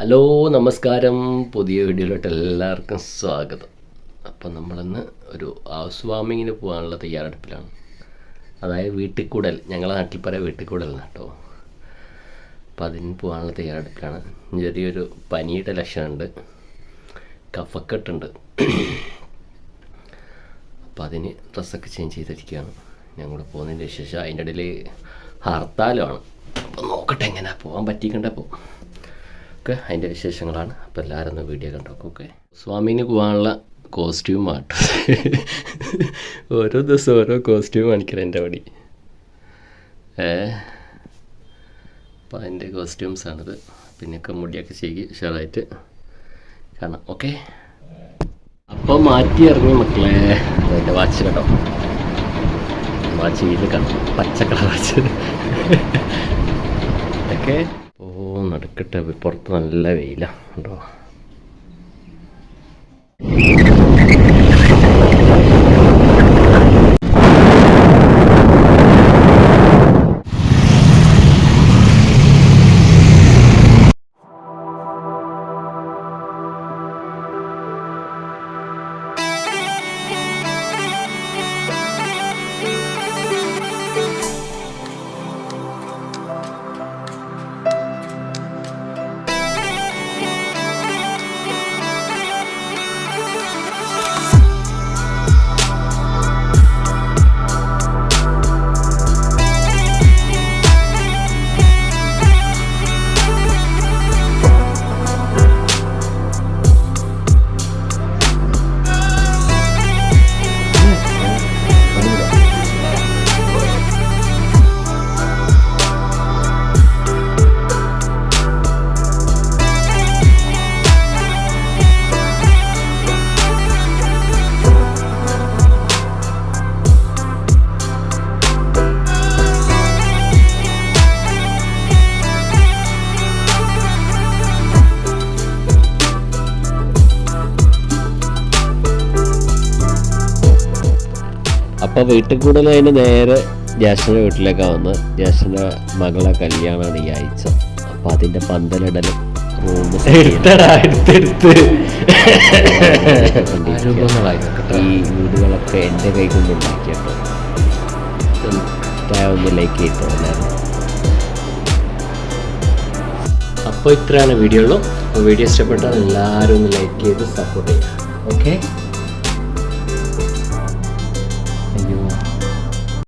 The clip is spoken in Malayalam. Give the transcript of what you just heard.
ഹലോ നമസ്കാരം, പുതിയ വീഡിയോയിലോട്ട് എല്ലാവർക്കും സ്വാഗതം. അപ്പം നമ്മളിന്ന് ഒരു ഹൗസ് വാമിങ്ങിന് പോകാനുള്ള തയ്യാറെടുപ്പിലാണ്. അതായത് വീട്ടിൽക്കൂടൽ, ഞങ്ങളുടെ നാട്ടിൽ പറയാം വീട്ടിൽക്കൂടൽ കേട്ടോ. അപ്പം അതിന് പോകാനുള്ള തയ്യാറെടുപ്പിലാണ്. ചെറിയൊരു പനിയുടെ ലക്ഷണമുണ്ട്, കഫക്കെട്ടുണ്ട്. അപ്പം അതിന് ഡ്രസ്സൊക്കെ ചേഞ്ച് ചെയ്തിരിക്കുകയാണ്. ഞങ്ങൾ പോകുന്നതിൻ്റെ ശേഷം അതിൻ്റെ ഇടയിൽ ഹർത്താലുമാണ്. അപ്പം നോക്കട്ടെ എങ്ങനെ പോകാൻ പറ്റിക്കണ്ടേ പോകും. ഓക്കെ, അതിൻ്റെ വിശേഷങ്ങളാണ്. അപ്പോൾ എല്ലാവരും ഒന്ന് വീഡിയോ കണ്ടോക്കെ. ഓക്കെ, സ്വാമിന് പോകാനുള്ള കോസ്റ്റ്യൂമാട്ടോ. ഓരോ ദിവസം ഓരോ കോസ്റ്റ്യൂം കാണിക്കണം എൻ്റെ പണി. അപ്പോൾ അതിൻ്റെ കോസ്റ്റ്യൂംസാണിത്. പിന്നെയൊക്കെ മുടിയൊക്കെ ചെയ്ത് ഉഷാറായിട്ട് കാണാം. ഓക്കെ, അപ്പോൾ മാറ്റി ഇറങ്ങി മക്കളെ. അതിൻ്റെ വാച്ച് കേട്ടോ, വാച്ച് ചെയ്ത് കാണാം, പച്ചക്കളർ വാച്ച്. ഓക്കെ, നടക്കട്ടെ. പുറത്ത് നല്ല വെയിലാണ് കേട്ടോ. അപ്പോൾ വീട്ടിൽ കൂടുതൽ അതിന് നേരെ ജ്യേഷ്ഠൻ്റെ വീട്ടിലേക്കാണ് വന്ന്. ജ്യേഷ്ഠൻ്റെ മകളെ കല്യാണമാണ് ഈ ആഴ്ച. അപ്പോൾ അതിൻ്റെ പന്തലിടലും റൂം ഈ വീടുകളൊക്കെ എൻ്റെ കൈ കൊണ്ട് ഉണ്ടാക്കിയപ്പോൾ ഒന്ന് ലൈക്ക് ചെയ്തോ എല്ലാവരും. അപ്പോൾ ഇത്രയാണ് വീഡിയോ ഉള്ളൂ. അപ്പോൾ വീഡിയോ ഇഷ്ടപ്പെട്ടാൽ എല്ലാവരും ഒന്ന് ലൈക്ക് ചെയ്ത് സപ്പോർട്ട് ചെയ്യാം. ഓക്കെ.